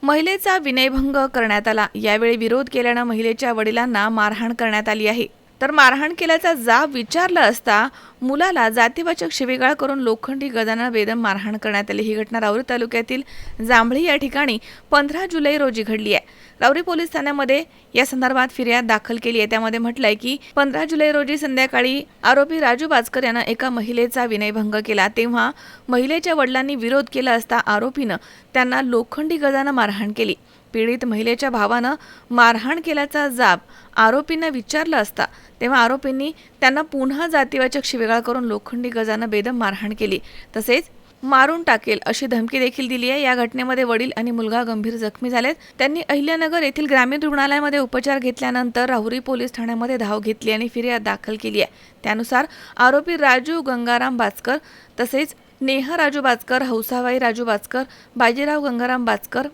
महिलेचा विनयभंग करण्यात आला। यावेळी विरोध केल्यानं महिलेच्या वडिलांना मारहाण करण्यात आली आहे। तर मारहाण केल्याचा जाब विचारला असता मुलाला जातीवाचक शिवीगाळ करून लोखंडी गदानं बेदम मारहाण करण्यात आली। ही घटना राहुरी तालुक्यातील जांभळी या ठिकाणी 15 जुलै रोजी घडली आहे। राहुरी पोलीस ठाण्यामध्ये या संदर्भात फिर्याद दाखल केली आहे। त्यामध्ये म्हटलंय की 15 जुलै रोजी संध्याकाळी आरोपी राजू बाचकर यानं एका महिलेचा विनयभंग केला। तेव्हा महिलेच्या वडिलांनी विरोध केला असता आरोपीनं त्यांना लोखंडी गदानं मारहाण केली। पीडित महिलेच्या भावानं मारहाण केल्याचा जाब आरोपींना विचारला असता तेव्हा आरोपींनी त्यांना पुन्हा जातीवाचक शिवीगाळ करून लोखंडी गजानं बेदम मारहाण केली, तसेच मारून टाकेल अशी धमकी देखील दिली आहे। या घटनेमध्ये वडील आणि मुलगा गंभीर जखमी झालेत। त्यांनी अहिल्यानगर येथील ग्रामीण रुग्णालयामध्ये उपचार घेतल्यानंतर राहुरी पोलीस ठाण्यामध्ये धाव घेतली आणि फिर्याद दाखल केली आहे। त्यानुसार आरोपी राजू गंगाराम बाचकर तसेच नेहा राजू बाचकर, हौसाबाई राजू बाचकर, बाजीराव गंगाराम बाचकर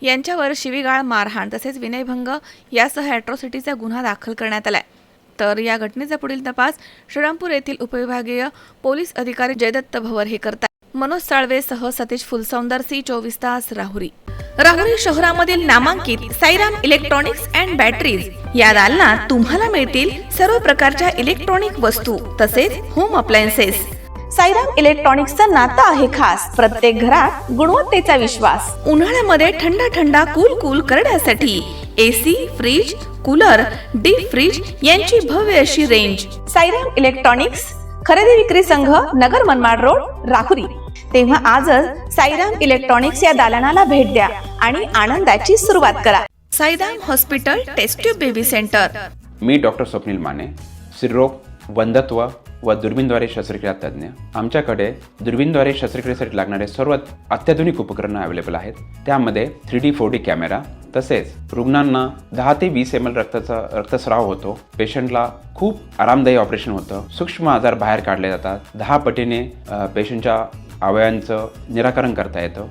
यांच्यावर शिवीगाळ, मारहाण तसेच विनयभंग यासह अॅट्रॉसिटीचा गुन्हा दाखल करण्यात आलाय। तर या घटनेचा पुढील तपास श्रीरामपूर येथील उपविभागीय पोलीस अधिकारी जयदत्त भवर हे करतात। मनोज साळवेसह सतीश फुलसौंदरसी, 24 तास राहुरी। राहुरी शहरामधील नामांकित साईराम इलेक्ट्रॉनिक्स अँड बॅटरीज या दालनात तुम्हाला मिळतील सर्व प्रकारच्या इलेक्ट्रॉनिक वस्तू तसेच होम अप्लायन्सेस। साईराम इलेक्ट्रॉनिक्सचं नातं आहे खास, प्रत्येक घरात गुणवत्तेचा विश्वास। उन्हाळ्यामध्ये थंड कूल करण्यासाठी AC, fridge, cooler, deep fridge यांची भव्य अशी रेंज। साईराम इलेक्ट्रॉनिक्स खरेदी विक्री संघ, नगर मनमाड रोड, राहुरी। तेव्हा आजच साईराम इलेक्ट्रॉनिक्स या दालनाला भेट द्या आणि आनंदाची सुरुवात करा। Sairam hospital test tube baby centre. मी डॉक्टर स्वप्नील माने, स्त्रीरोग, वंध्यत्व व दुर्बीणद्वारे शस्त्रक्रिया तज्ञ। आमच्याकडे दुर्बीणद्वारे शस्त्रक्रियेसाठी लागणारे सर्व अत्याधुनिक उपकरणं अवेलेबल आहेत। त्यामध्ये 3D 4D कॅमेरा, तसेच रुग्णांना 10 ते 20 ml रक्तस्राव होतो। पेशंटला खूप आरामदायी ऑपरेशन होतं। सूक्ष्म आजार बाहेर काढले जातात। 10 पटीने पेशंटच्या अवयवांचं निराकरण करता येतं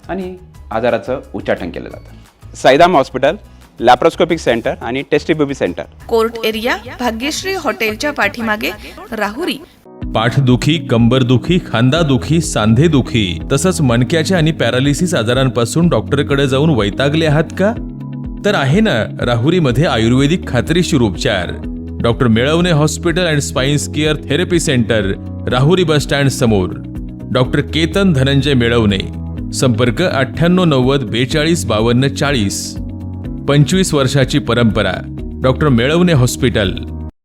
आणि आजाराचं उच्चाटन केलं जातं। साईराम हॉस्पिटल, लॅप्रोस्कोपिक सेंटर आणि test baby centre, court area, Bhagyashree हॉटेलच्या पाठीमागे, राहुरी। पाठदुखी, कंबरदुखी, खांदादुखी, सांधेदुखी तसंच मणक्याच्या आणि पॅरालिसिस आजारांपासून डॉक्टरकडे जाऊन वैतागले आहात का? तर आहे ना राहुरीमध्ये आयुर्वेदिक खात्रीशीर उपचार। Doctor Melavane hospital and spines care therapy centre, Rahuri bus stand समोर। डॉक्टर केतन धनंजय मेळवणे, संपर्क 9890 42 52 40। 25 वर्षाची परंपरा। Doctor Melavane hospital.